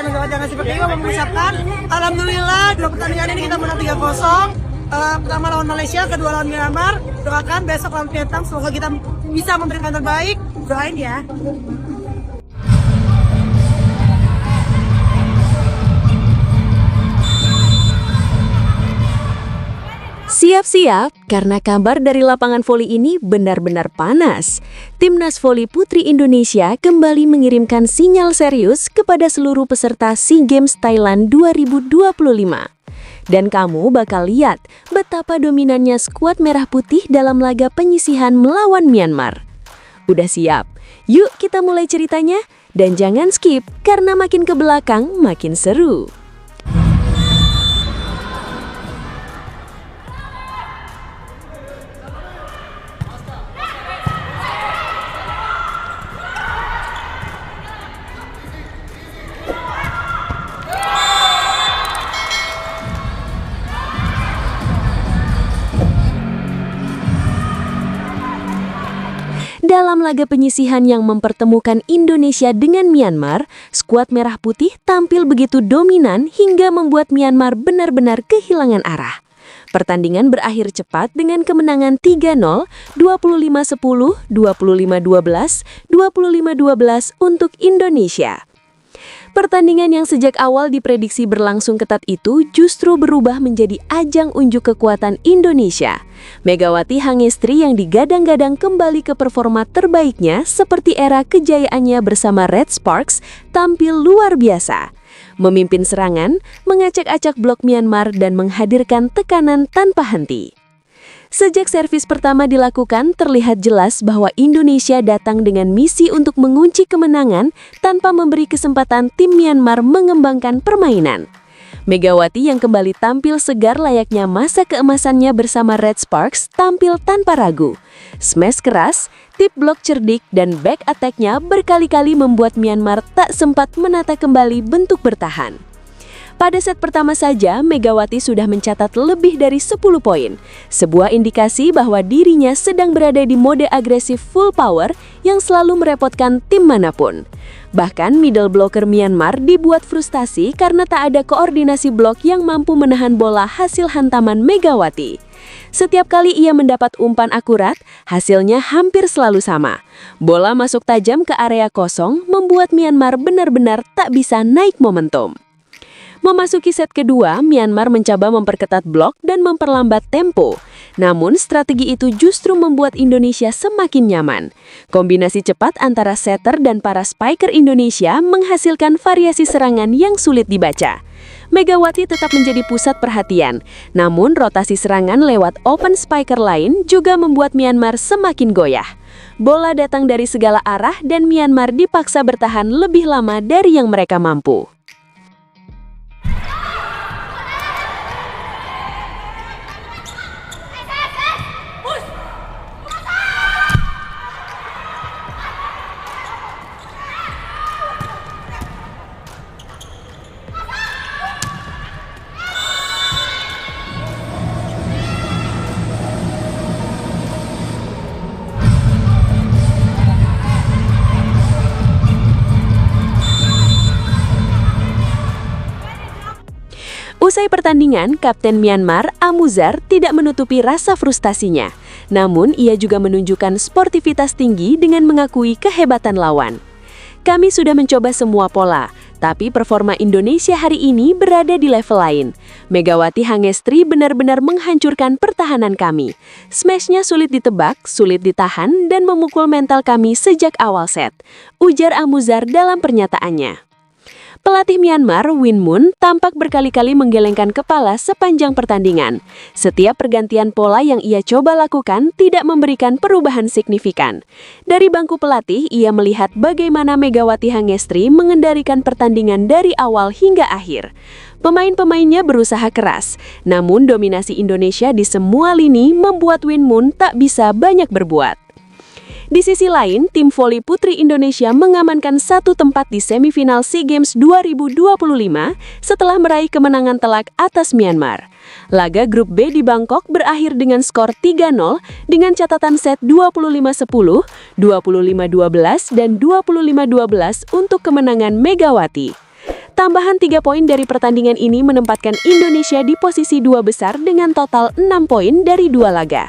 saya Megawati Hangestri Pertiwi mengucapkan alhamdulillah 2 pertandingan ini kita menang 3-0. Pertama lawan Malaysia, kedua lawan Myanmar. Doakan besok lawan Vietnam semoga kita bisa memberikan terbaik. Doain ya. Siap-siap, karena kabar dari lapangan voli ini benar-benar panas. Timnas Voli Putri Indonesia kembali mengirimkan sinyal serius kepada seluruh peserta SEA Games Thailand 2025. Dan kamu bakal lihat betapa dominannya skuad merah putih dalam laga penyisihan melawan Myanmar. Udah siap? Yuk kita mulai ceritanya. Dan jangan skip, karena makin ke belakang makin seru. Dalam laga penyisihan yang mempertemukan Indonesia dengan Myanmar, skuad merah putih tampil begitu dominan hingga membuat Myanmar benar-benar kehilangan arah. Pertandingan berakhir cepat dengan kemenangan 3-0, 25-10, 25-12, 25-12 untuk Indonesia. Pertandingan yang sejak awal diprediksi berlangsung ketat itu justru berubah menjadi ajang unjuk kekuatan Indonesia. Megawati Hangestri yang digadang-gadang kembali ke performa terbaiknya seperti era kejayaannya bersama Red Sparks tampil luar biasa. Memimpin serangan, mengacak-acak blok Myanmar dan menghadirkan tekanan tanpa henti. Sejak servis pertama dilakukan, terlihat jelas bahwa Indonesia datang dengan misi untuk mengunci kemenangan tanpa memberi kesempatan tim Myanmar mengembangkan permainan. Megawati yang kembali tampil segar layaknya masa keemasannya bersama Red Sparks tampil tanpa ragu. Smash keras, tip blok cerdik, dan back attack-nya berkali-kali membuat Myanmar tak sempat menata kembali bentuk bertahan. Pada set pertama saja, Megawati sudah mencatat lebih dari 10 poin. Sebuah indikasi bahwa dirinya sedang berada di mode agresif full power yang selalu merepotkan tim manapun. Bahkan middle blocker Myanmar dibuat frustasi karena tak ada koordinasi blok yang mampu menahan bola hasil hantaman Megawati. Setiap kali ia mendapat umpan akurat, hasilnya hampir selalu sama. Bola masuk tajam ke area kosong membuat Myanmar benar-benar tak bisa naik momentum. Memasuki set kedua, Myanmar mencoba memperketat blok dan memperlambat tempo. Namun, strategi itu justru membuat Indonesia semakin nyaman. Kombinasi cepat antara setter dan para spiker Indonesia menghasilkan variasi serangan yang sulit dibaca. Megawati tetap menjadi pusat perhatian, namun rotasi serangan lewat open spiker lain juga membuat Myanmar semakin goyah. Bola datang dari segala arah dan Myanmar dipaksa bertahan lebih lama dari yang mereka mampu. Usai pertandingan, Kapten Myanmar, Amuzar, tidak menutupi rasa frustasinya. Namun, ia juga menunjukkan sportivitas tinggi dengan mengakui kehebatan lawan. Kami sudah mencoba semua pola, tapi performa Indonesia hari ini berada di level lain. Megawati Hangestri benar-benar menghancurkan pertahanan kami. Smashnya sulit ditebak, sulit ditahan, dan memukul mental kami sejak awal set, ujar Amuzar dalam pernyataannya. Pelatih Myanmar, Win Mun, tampak berkali-kali menggelengkan kepala sepanjang pertandingan. Setiap pergantian pola yang ia coba lakukan tidak memberikan perubahan signifikan. Dari bangku pelatih, ia melihat bagaimana Megawati Hangestri mengendalikan pertandingan dari awal hingga akhir. Pemain-pemainnya berusaha keras, namun dominasi Indonesia di semua lini membuat Win Mun tak bisa banyak berbuat. Di sisi lain, tim voli putri Indonesia mengamankan satu tempat di semifinal SEA Games 2025 setelah meraih kemenangan telak atas Myanmar. Laga grup B di Bangkok berakhir dengan skor 3-0 dengan catatan set 25-10, 25-12, dan 25-12 untuk kemenangan Megawati. Tambahan 3 poin dari pertandingan ini menempatkan Indonesia di posisi 2 besar dengan total 6 poin dari 2 laga.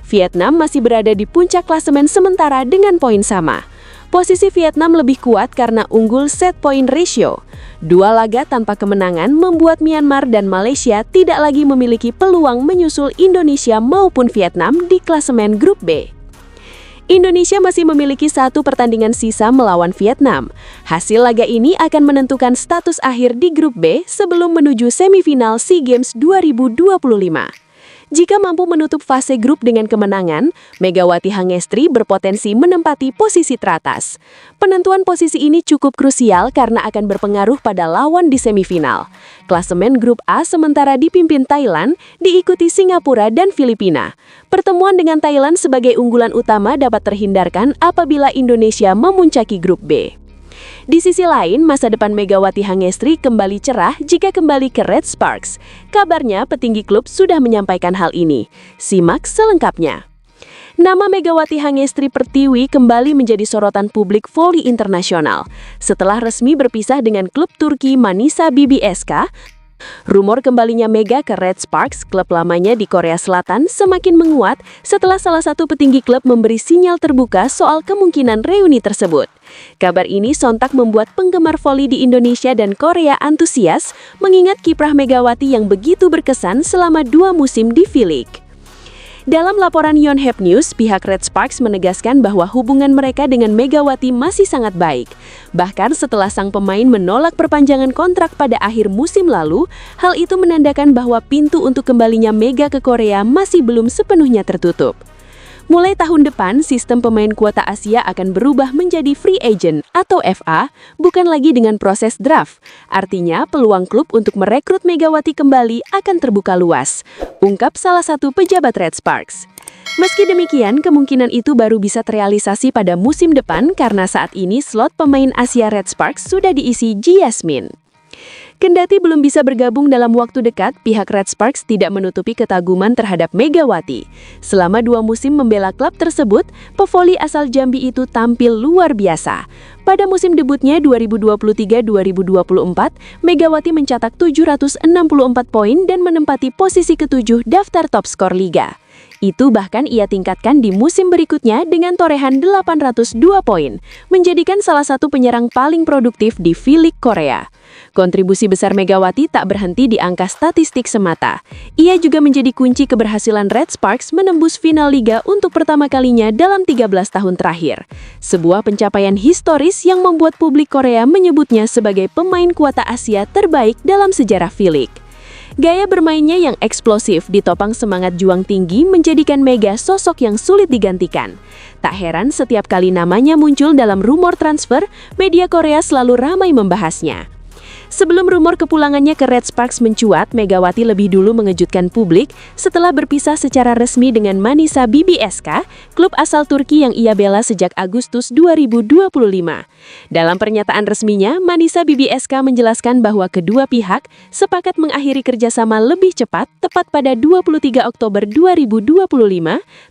Vietnam masih berada di puncak klasemen sementara dengan poin sama. Posisi Vietnam lebih kuat karena unggul set point ratio. 2 laga tanpa kemenangan membuat Myanmar dan Malaysia tidak lagi memiliki peluang menyusul Indonesia maupun Vietnam di klasemen grup B. Indonesia masih memiliki 1 pertandingan sisa melawan Vietnam. Hasil laga ini akan menentukan status akhir di grup B sebelum menuju semifinal SEA Games 2025. Jika mampu menutup fase grup dengan kemenangan, Megawati Hangestri berpotensi menempati posisi teratas. Penentuan posisi ini cukup krusial karena akan berpengaruh pada lawan di semifinal. Klasemen grup A sementara dipimpin Thailand, diikuti Singapura dan Filipina. Pertemuan dengan Thailand sebagai unggulan utama dapat terhindarkan apabila Indonesia memuncaki grup B. Di sisi lain, masa depan Megawati Hangestri kembali cerah jika kembali ke Red Sparks. Kabarnya petinggi klub sudah menyampaikan hal ini. Simak selengkapnya. Nama Megawati Hangestri Pertiwi kembali menjadi sorotan publik voli internasional. Setelah resmi berpisah dengan klub Turki Manisa BBSK, rumor kembalinya Mega ke Red Sparks, klub lamanya di Korea Selatan, semakin menguat setelah salah satu petinggi klub memberi sinyal terbuka soal kemungkinan reuni tersebut. Kabar ini sontak membuat penggemar voli di Indonesia dan Korea antusias mengingat kiprah Megawati yang begitu berkesan selama 2 musim di V-League. Dalam laporan Yonhap News, pihak Red Sparks menegaskan bahwa hubungan mereka dengan Megawati masih sangat baik. Bahkan setelah sang pemain menolak perpanjangan kontrak pada akhir musim lalu, hal itu menandakan bahwa pintu untuk kembalinya Mega ke Korea masih belum sepenuhnya tertutup. Mulai tahun depan, sistem pemain kuota Asia akan berubah menjadi free agent atau FA, bukan lagi dengan proses draft. Artinya, peluang klub untuk merekrut Megawati kembali akan terbuka luas, ungkap salah satu pejabat Red Sparks. Meski demikian, kemungkinan itu baru bisa terrealisasi pada musim depan karena saat ini slot pemain Asia Red Sparks sudah diisi Jasmine. Kendati belum bisa bergabung dalam waktu dekat, pihak Red Sparks tidak menutupi ketaguman terhadap Megawati. Selama 2 musim membela klub tersebut, pevoli asal Jambi itu tampil luar biasa. Pada musim debutnya 2023-2024, Megawati mencetak 764 poin dan menempati posisi ke-7 daftar top skor liga. Itu bahkan ia tingkatkan di musim berikutnya dengan torehan 802 poin, menjadikan salah satu penyerang paling produktif di V-League Korea. Kontribusi besar Megawati tak berhenti di angka statistik semata. Ia juga menjadi kunci keberhasilan Red Sparks menembus final liga untuk pertama kalinya dalam 13 tahun terakhir. Sebuah pencapaian historis yang membuat publik Korea menyebutnya sebagai pemain kuota Asia terbaik dalam sejarah V-League. Gaya bermainnya yang eksplosif ditopang semangat juang tinggi menjadikan Mega sosok yang sulit digantikan. Tak heran setiap kali namanya muncul dalam rumor transfer, media Korea selalu ramai membahasnya. Sebelum rumor kepulangannya ke Red Sparks mencuat, Megawati lebih dulu mengejutkan publik setelah berpisah secara resmi dengan Manisa BBSK, klub asal Turki yang ia bela sejak Agustus 2025. Dalam pernyataan resminya, Manisa BBSK menjelaskan bahwa kedua pihak sepakat mengakhiri kerjasama lebih cepat, tepat pada 23 Oktober 2025,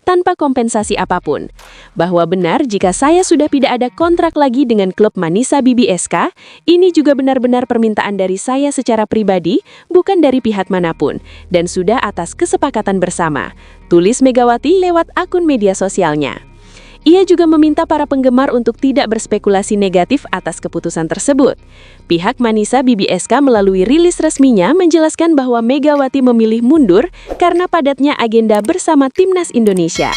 tanpa kompensasi apapun. Bahwa benar jika saya sudah tidak ada kontrak lagi dengan klub Manisa BBSK, ini juga benar-benar permintaan dari saya secara pribadi, bukan dari pihak manapun, dan sudah atas kesepakatan bersama, tulis Megawati lewat akun media sosialnya. Ia juga meminta para penggemar untuk tidak berspekulasi negatif atas keputusan tersebut. Pihak Manisa BBSK melalui rilis resminya menjelaskan bahwa Megawati memilih mundur karena padatnya agenda bersama Timnas Indonesia.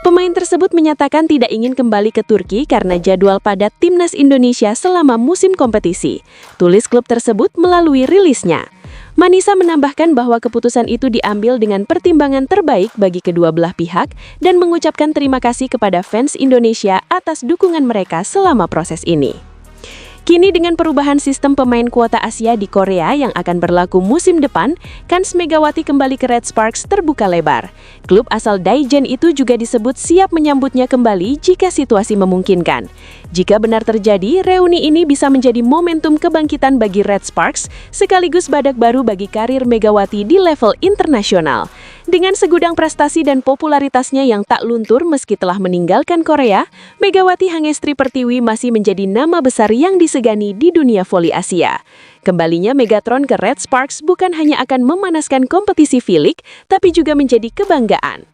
Pemain tersebut menyatakan tidak ingin kembali ke Turki karena jadwal padat Timnas Indonesia selama musim kompetisi, tulis klub tersebut melalui rilisnya. Manisa menambahkan bahwa keputusan itu diambil dengan pertimbangan terbaik bagi kedua belah pihak dan mengucapkan terima kasih kepada fans Indonesia atas dukungan mereka selama proses ini. Kini dengan perubahan sistem pemain kuota Asia di Korea yang akan berlaku musim depan, kans Megawati kembali ke Red Sparks terbuka lebar. Klub asal Daejeon itu juga disebut siap menyambutnya kembali jika situasi memungkinkan. Jika benar terjadi, reuni ini bisa menjadi momentum kebangkitan bagi Red Sparks, sekaligus badak baru bagi karir Megawati di level internasional. Dengan segudang prestasi dan popularitasnya yang tak luntur meski telah meninggalkan Korea, Megawati Hangestri Pertiwi masih menjadi nama besar yang disegani di dunia voli Asia. Kembalinya Megatron ke Red Sparks bukan hanya akan memanaskan kompetisi V-League, tapi juga menjadi kebanggaan.